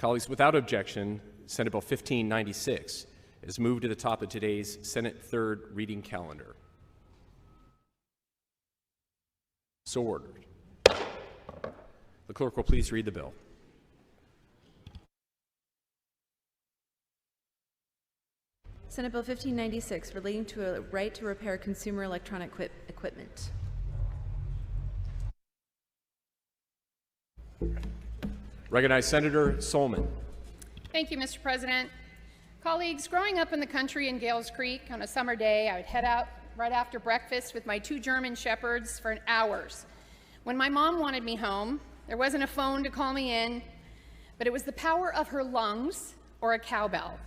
Colleagues, without objection, Senate Bill 1596 is moved to the top of today's Senate third reading calendar. So ordered. The clerk will please read the bill. Senate Bill 1596, relating to a right to repair consumer electronic equipment. Recognize Senator Sollman. Thank you, Mr. President. Colleagues, growing up in the country in Gales Creek on a summer day, I would head out right after breakfast with my 2 German shepherds for hours. When my mom wanted me home, there wasn't a phone to call me in, but it was the power of her lungs or a cowbell.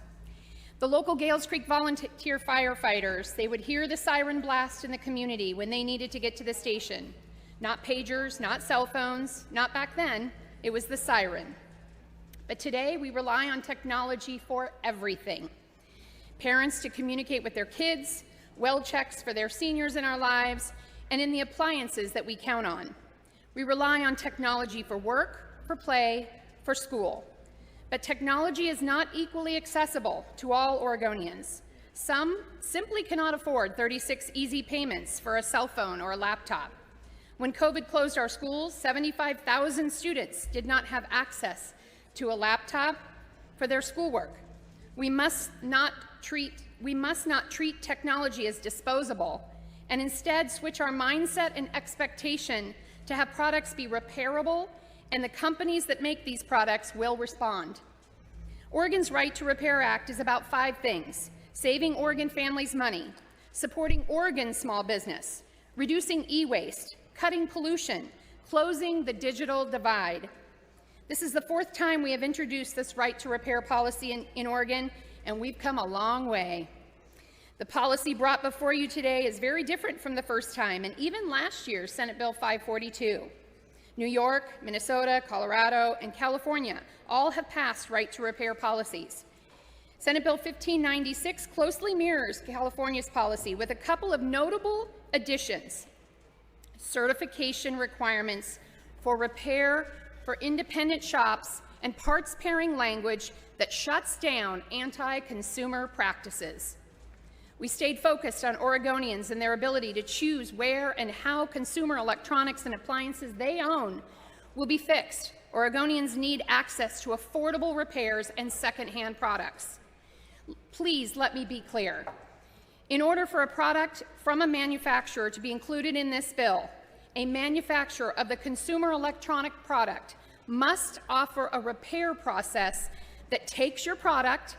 The local Gales Creek volunteer firefighters, they would hear the siren blast in the community when they needed to get to the station. Not pagers, not cell phones, not back then, it was the siren. But today we rely on technology for everything. Parents to communicate with their kids, well checks for their seniors in our lives, and in the appliances that we count on. We rely on technology for work, for play, for school. But technology is not equally accessible to all Oregonians. Some simply cannot afford 36 easy payments for a cell phone or a laptop. When COVID closed our schools, 75,000 students did not have access to a laptop for their schoolwork. We must not treat technology as disposable, and instead switch our mindset and expectation to have products be repairable, and the companies that make these products will respond. Oregon's Right to Repair Act is about 5 things: saving Oregon families money, supporting Oregon small business, reducing e-waste, cutting pollution, closing the digital divide. This is the 4th time we have introduced this right to repair policy in Oregon, and we've come a long way. The policy brought before you today is very different from the first time, and even last year's Senate Bill 542. New York, Minnesota, Colorado, and California all have passed right to repair policies. Senate Bill 1596 closely mirrors California's policy with a couple of notable additions: certification requirements for repair for independent shops and parts pairing language that shuts down anti-consumer practices. We stayed focused on Oregonians and their ability to choose where and how consumer electronics and appliances they own will be fixed. Oregonians need access to affordable repairs and secondhand products. Please let me be clear. In order for a product from a manufacturer to be included in this bill, a manufacturer of the consumer electronic product must offer a repair process that takes your product,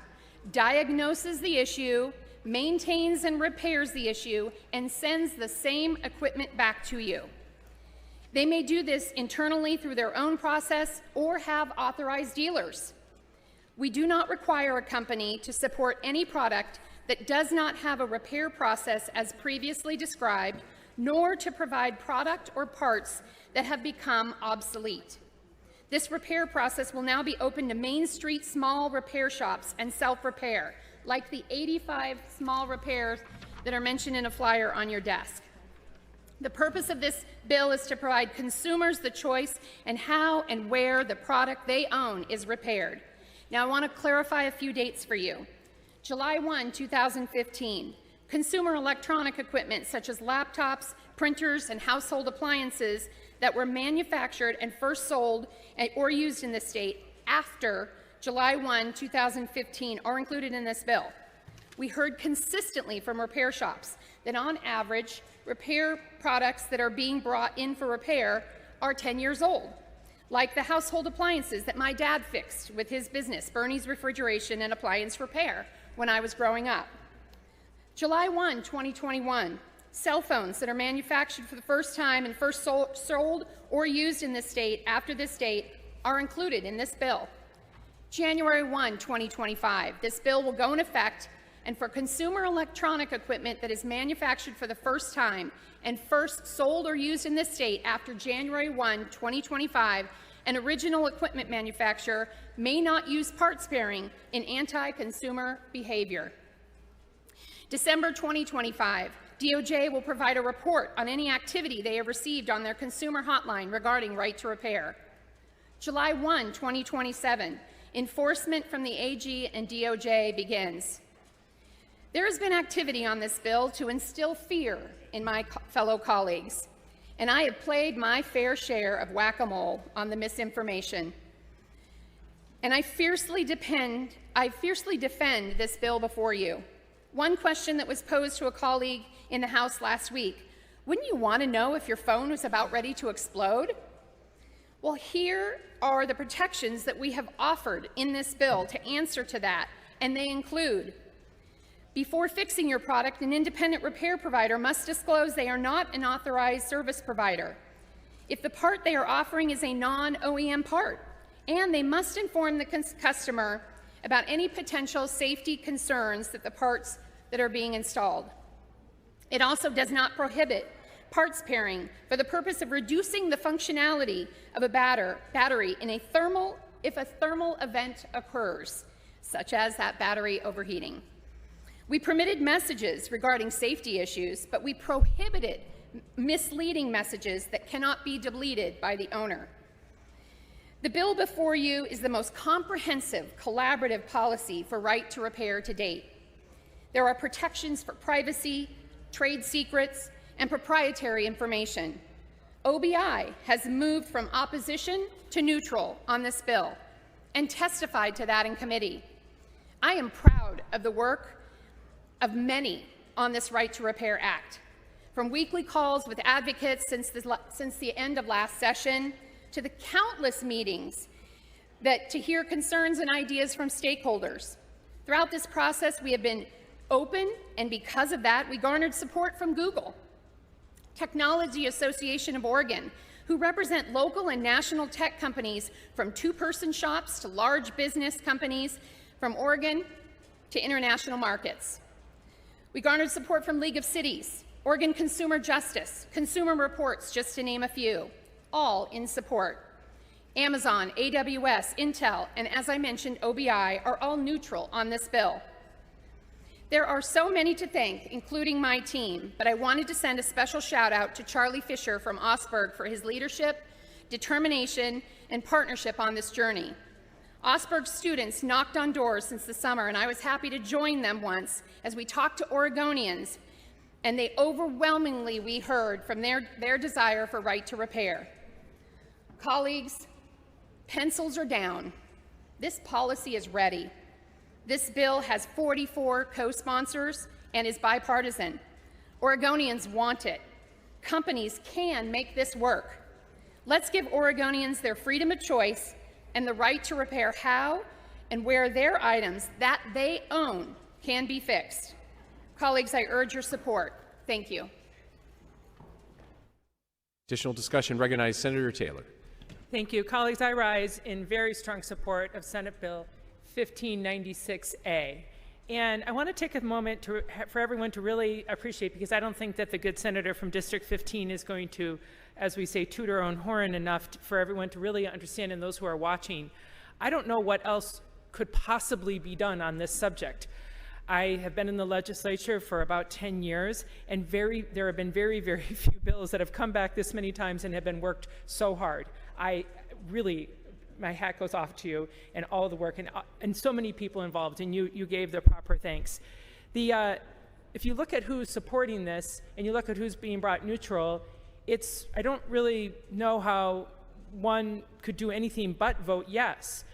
diagnoses the issue, maintains and repairs the issue, and sends the same equipment back to you. They may do this internally through their own process or have authorized dealers. We do not require a company to support any product that does not have a repair process as previously described, nor to provide product or parts that have become obsolete. This repair process will now be open to Main Street small repair shops and self-repair, like the 85 small repairs that are mentioned in a flyer on your desk. The purpose of this bill is to provide consumers the choice and how and where the product they own is repaired. Now, I want to clarify a few dates for you. July 1, 2015, consumer electronic equipment such as laptops, printers, and household appliances that were manufactured and first sold or used in the state after July 1, 2015 are included in this bill. We heard consistently from repair shops that on average, repair products that are being brought in for repair are 10 years old, like the household appliances that my dad fixed with his business, Bernie's Refrigeration and Appliance Repair, when I was growing up. July 1, 2021, cell phones that are manufactured for the first time and first sold or used in this state after this date are included in this bill. January 1, 2025, this bill will go in effect, and for consumer electronic equipment that is manufactured for the first time and first sold or used in this state after January 1, 2025, an original equipment manufacturer may not use parts pairing in anti-consumer behavior. December 2025, DOJ will provide a report on any activity they have received on their consumer hotline regarding right to repair. July 1, 2027, enforcement from the AG and DOJ begins. There has been activity on this bill to instill fear in my fellow colleagues, and I have played my fair share of whack-a-mole on the misinformation. And I fiercely defend this bill before you. One question that was posed to a colleague in the House last week: wouldn't you want to know if your phone was about ready to explode? Well, here are the protections that we have offered in this bill to answer to that, and they include: before fixing your product, an independent repair provider must disclose they are not an authorized service provider if the part they are offering is a non-OEM part, and they must inform the customer about any potential safety concerns that the parts that are being installed. It also does not prohibit parts pairing for the purpose of reducing the functionality of a battery if a thermal event occurs, such as that battery overheating. We permitted messages regarding safety issues, but we prohibited misleading messages that cannot be deleted by the owner. The bill before you is the most comprehensive collaborative policy for right to repair to date. There are protections for privacy, trade secrets, and proprietary information. OBI has moved from opposition to neutral on this bill and testified to that in committee. I am proud of the work of many on this Right to Repair Act, from weekly calls with advocates since the end of last session, to the countless meetings to hear concerns and ideas from stakeholders. Throughout this process, we have been open, and because of that, we garnered support from Google, Technology Association of Oregon, who represent local and national tech companies from two-person shops to large business companies from Oregon to international markets. We garnered support from League of Cities, Oregon Consumer Justice, Consumer Reports, just to name a few, all in support. Amazon, AWS, Intel, and as I mentioned, OBI are all neutral on this bill. There are so many to thank, including my team, but I wanted to send a special shout out to Charlie Fisher from Osberg for his leadership, determination, and partnership on this journey. Osberg students knocked on doors since the summer, and I was happy to join them once as we talked to Oregonians, and we heard from their desire for right to repair. Colleagues, pencils are down. This policy is ready. This bill has 44 co-sponsors and is bipartisan. Oregonians want it. Companies can make this work. Let's give Oregonians their freedom of choice and the right to repair how and where their items that they own can be fixed. Colleagues, I urge your support. Thank you. Additional discussion, recognize Senator Taylor. Thank you. Colleagues, I rise in very strong support of Senate Bill 1596A. And I want to take a moment for everyone to really appreciate, because I don't think that the good senator from District 15 is going to, as we say, toot our own horn enough for everyone to really understand, and those who are watching. I don't know what else could possibly be done on this subject. I have been in the legislature for about 10 years, and there have been very, very few bills that have come back this many times and have been worked so hard. My hat goes off to you and all the work and so many people involved, and you gave the proper thanks. If you look at who's supporting this and you look at who's being brought neutral, I don't really know how one could do anything but vote yes.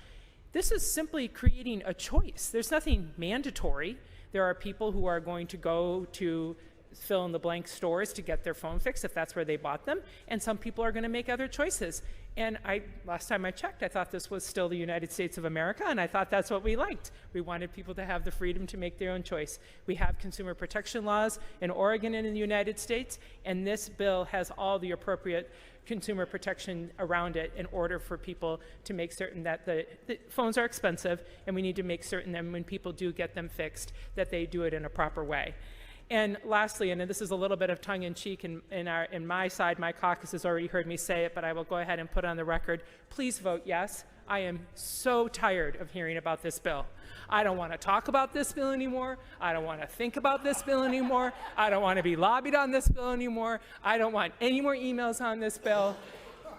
This is simply creating a choice. There's nothing mandatory. There are people who are going to go to fill in the blank stores to get their phone fixed if that's where they bought them, and some people are going to make other choices. And last time I checked, I thought this was still the United States of America, and I thought that's what we liked. We wanted people to have the freedom to make their own choice. We have consumer protection laws in Oregon and in the United States, and this bill has all the appropriate consumer protection around it in order for people to make certain that the phones are expensive, and we need to make certain that when people do get them fixed, that they do it in a proper way. And lastly, and this is a little bit of tongue-in-cheek in my side, my caucus has already heard me say it, but I will go ahead and put on the record, please vote yes. I am so tired of hearing about this bill. I don't want to talk about this bill anymore. I don't want to think about this bill anymore. I don't want to be lobbied on this bill anymore. I don't want any more emails on this bill.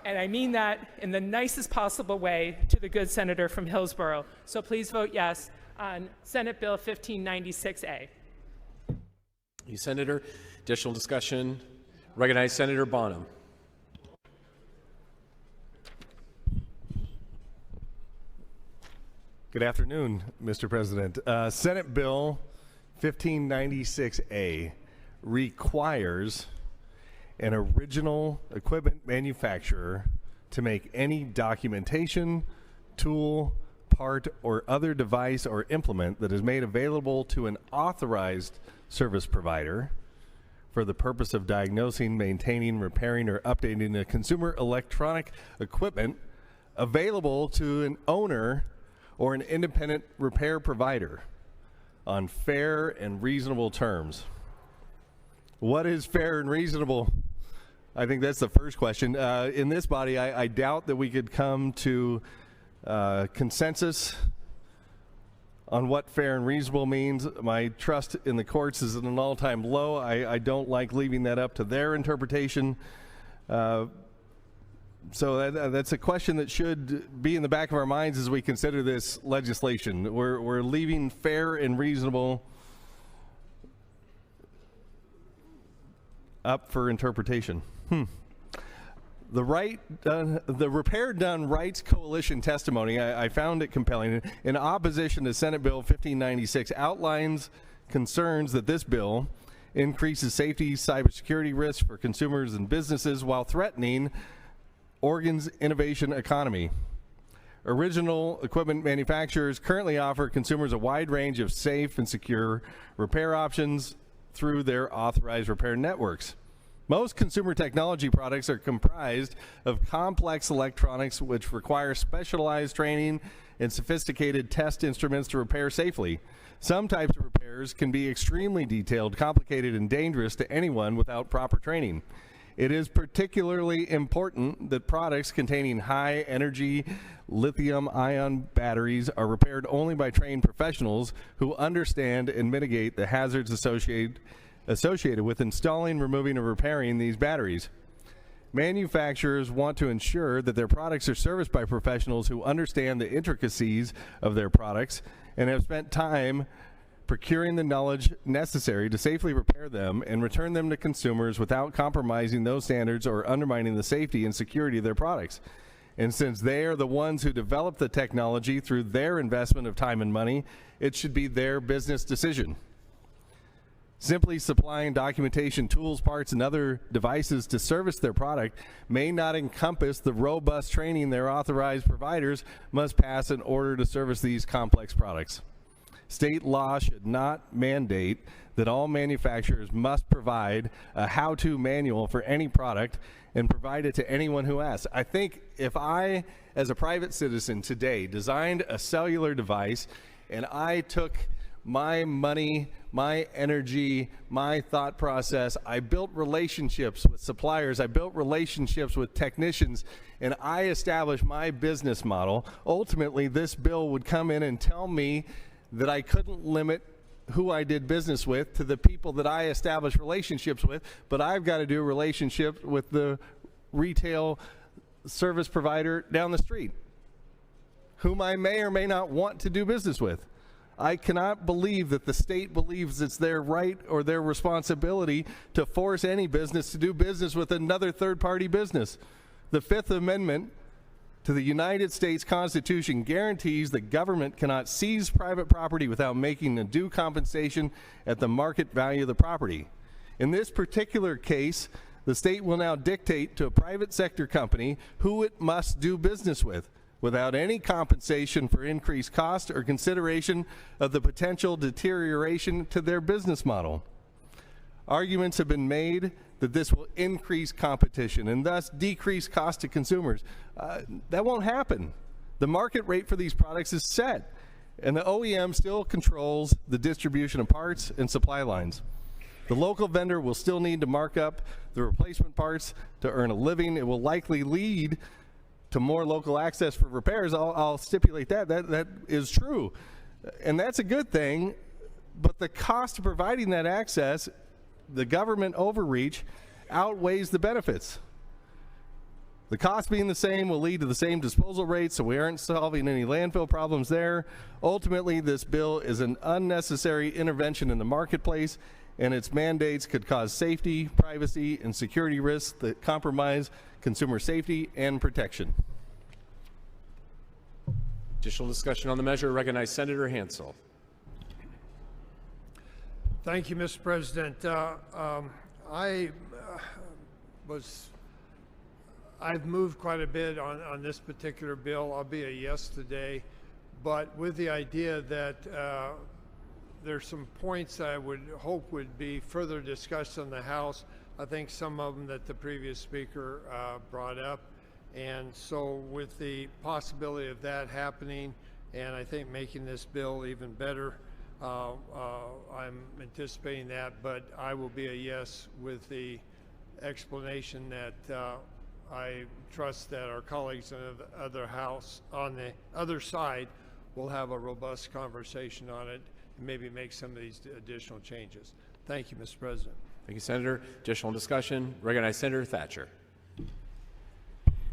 And I mean that in the nicest possible way to the good senator from Hillsborough. So please vote yes on Senate Bill 1596A. Thank you, Senator. Additional discussion. Recognize Senator Bonham. Good afternoon, Mr. President. Senate Bill 1596A requires an original equipment manufacturer to make any documentation, tool, part, or other device or implement that is made available to an authorized service provider for the purpose of diagnosing, maintaining, repairing, or updating a consumer electronic equipment available to an owner or an independent repair provider on fair and reasonable terms. What is fair and reasonable? I think that's the first question. In this body, I doubt that we could come to consensus on what fair and reasonable means. My trust in the courts is at an all-time low. I don't like leaving that up to their interpretation. So that's a question that should be in the back of our minds as we consider this legislation. We're leaving fair and reasonable up for interpretation. The Repair Done Rights Coalition testimony, I found it compelling. In opposition to Senate Bill 1596, outlines concerns that this bill increases safety, cybersecurity risks for consumers and businesses while threatening Oregon's innovation economy. Original equipment manufacturers currently offer consumers a wide range of safe and secure repair options through their authorized repair networks. Most consumer technology products are comprised of complex electronics which require specialized training and sophisticated test instruments to repair safely. Some types of repairs can be extremely detailed, complicated, and dangerous to anyone without proper training. It is particularly important that products containing high-energy lithium-ion batteries are repaired only by trained professionals who understand and mitigate the hazards associated with installing, removing, or repairing these batteries. Manufacturers want to ensure that their products are serviced by professionals who understand the intricacies of their products and have spent time procuring the knowledge necessary to safely repair them and return them to consumers without compromising those standards or undermining the safety and security of their products. And since they are the ones who develop the technology through their investment of time and money, it should be their business decision. Simply supplying documentation, tools, parts, and other devices to service their product may not encompass the robust training their authorized providers must pass in order to service these complex products. State law should not mandate that all manufacturers must provide a how-to manual for any product and provide it to anyone who asks. I think if I, as a private citizen today, designed a cellular device and I took my money, my energy, my thought process, I built relationships with suppliers, I built relationships with technicians, and I established my business model, ultimately this bill would come in and tell me that I couldn't limit who I did business with to the people that I established relationships with, but I've got to do a relationship with the retail service provider down the street, whom I may or may not want to do business with. I cannot believe that the state believes it's their right or their responsibility to force any business to do business with another third-party business. The Fifth Amendment to the United States Constitution guarantees that government cannot seize private property without making a due compensation at the market value of the property. In this particular case, the state will now dictate to a private sector company who it must do business with, without any compensation for increased cost or consideration of the potential deterioration to their business model. Arguments have been made that this will increase competition and thus decrease cost to consumers. That won't happen. The market rate for these products is set, and the OEM still controls the distribution of parts and supply lines. The local vendor will still need to mark up the replacement parts to earn a living. It will likely lead to more local access for repairs. I'll stipulate that is true, and that's a good thing, but the cost of providing that access, the government overreach, outweighs the benefits. The cost being the same will lead to the same disposal rates, so we aren't solving any landfill problems there. Ultimately, this bill is an unnecessary intervention in the marketplace, and its mandates could cause safety, privacy, and security risks that compromise consumer safety and protection. Additional discussion on the measure. Recognize Senator Hansel. Thank you, Mr. President. I've moved quite a bit on this particular bill. I'll be a yes today, but with the idea that there's some points I would hope would be further discussed in the House. I think some of them that the previous speaker brought up. And so with the possibility of that happening, and I think making this bill even better, I'm anticipating that, but I will be a yes with the explanation that I trust that our colleagues in the other house on the other side will have a robust conversation on it and maybe make some of these additional changes. Thank you, Mr. President. Thank you, Senator. Additional discussion. Recognize Senator Thatcher.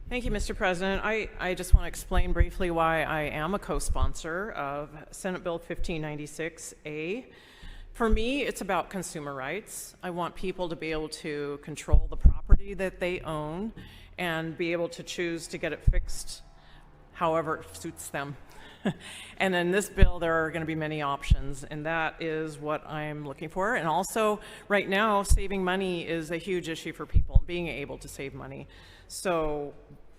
Thank you, Mr. President. I just want to explain briefly why I am a co-sponsor of Senate Bill 1596A. For me, it's about consumer rights. I want people to be able to control the property that they own and be able to choose to get it fixed however it suits them. And in this bill, there are going to be many options, and that is what I'm looking for. And also, right now, saving money is a huge issue for people, being able to save money. So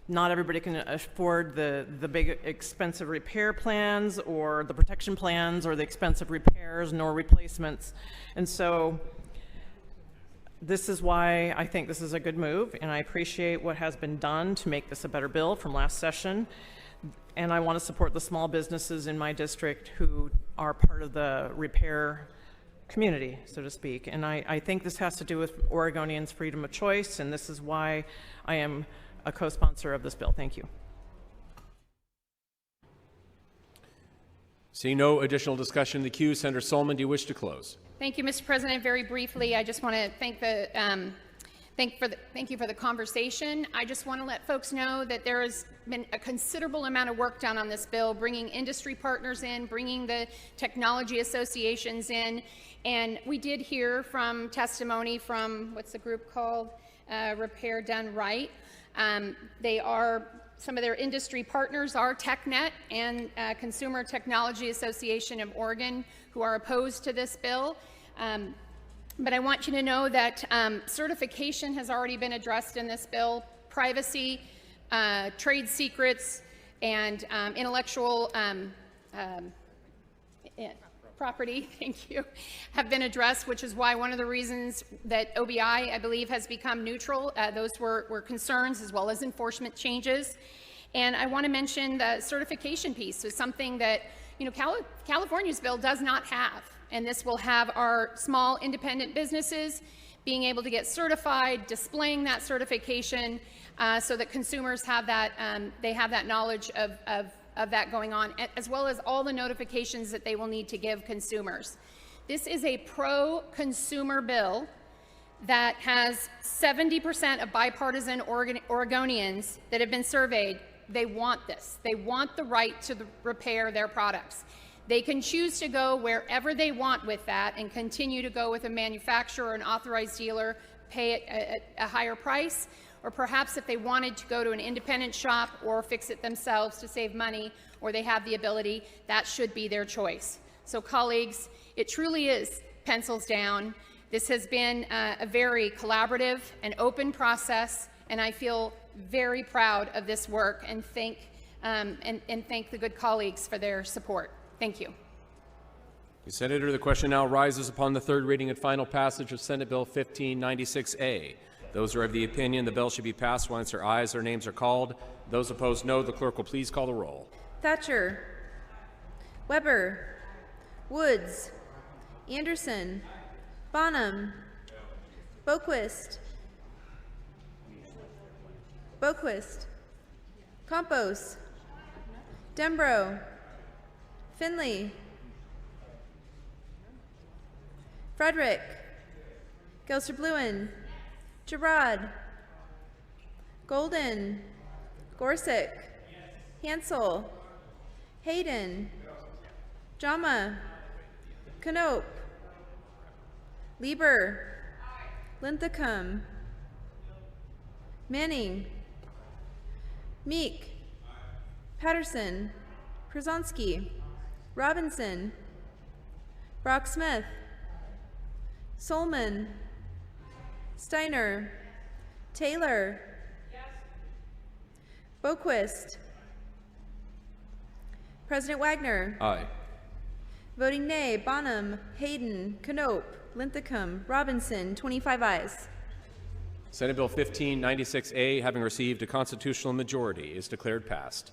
not everybody can afford the big expensive repair plans or the protection plans or the expensive repairs nor replacements. And so this is why I think this is a good move, and I appreciate what has been done to make this a better bill from last session. And I want to support the small businesses in my district who are part of the repair community, so to speak. And I think this has to do with Oregonians' freedom of choice, and this is why I am a co-sponsor of this bill. Thank you. Seeing no additional discussion in the queue, Senator Sollman, do you wish to close? Thank you, Mr. President. Very briefly, I just want to thank you for the conversation. I just want to let folks know that there has been a considerable amount of work done on this bill, bringing industry partners in, bringing the technology associations in, and we did hear from testimony from, what's the group called? Repair Done Right. Some of their industry partners are TechNet and Consumer Technology Association of Oregon, who are opposed to this bill. But I want you to know that certification has already been addressed in this bill. Privacy, trade secrets, and intellectual property, thank you, have been addressed, which is why one of the reasons that OBI, I believe, has become neutral. Those were concerns as well as enforcement changes. And I want to mention the certification piece. So something that, California's bill does not have. And this will have our small independent businesses being able to get certified, displaying that certification so that consumers have that, they have that knowledge of that going on, as well as all the notifications that they will need to give consumers. This is a pro-consumer bill that has 70% of bipartisan Oregonians that have been surveyed. They want this. They want the right to repair their products. They can choose to go wherever they want with that and continue to go with a manufacturer or an authorized dealer, pay a higher price, or perhaps if they wanted to go to an independent shop or fix it themselves to save money, or they have the ability, that should be their choice. So colleagues, it truly is pencils down. This has been a very collaborative and open process, and I feel very proud of this work and thank the good colleagues for their support. Thank you. Senator, the question now rises upon the third reading and final passage of Senate Bill 1596A. Those who are of the opinion the bill should be passed once their ayes or names are called. Those opposed, no. The clerk will please call the roll. Thatcher. Weber. Woods. Anderson. Bonham. Boquist. Campos. Dembro. Finley. Frederick. Gelser-Bluen. Gerard. Golden. Gorsuch. Hansel. Hayden. Jama. Canope. Lieber. Linthicum. Manning. Meek. Patterson. Przonski. Robinson. Brock Smith. Sollman. Steiner. Taylor. Boquist. President Wagner. Aye. Voting nay, Bonham, Hayden, Canope, Linthicum, Robinson, 25 ayes. Senate Bill 1596A, having received a constitutional majority, is declared passed.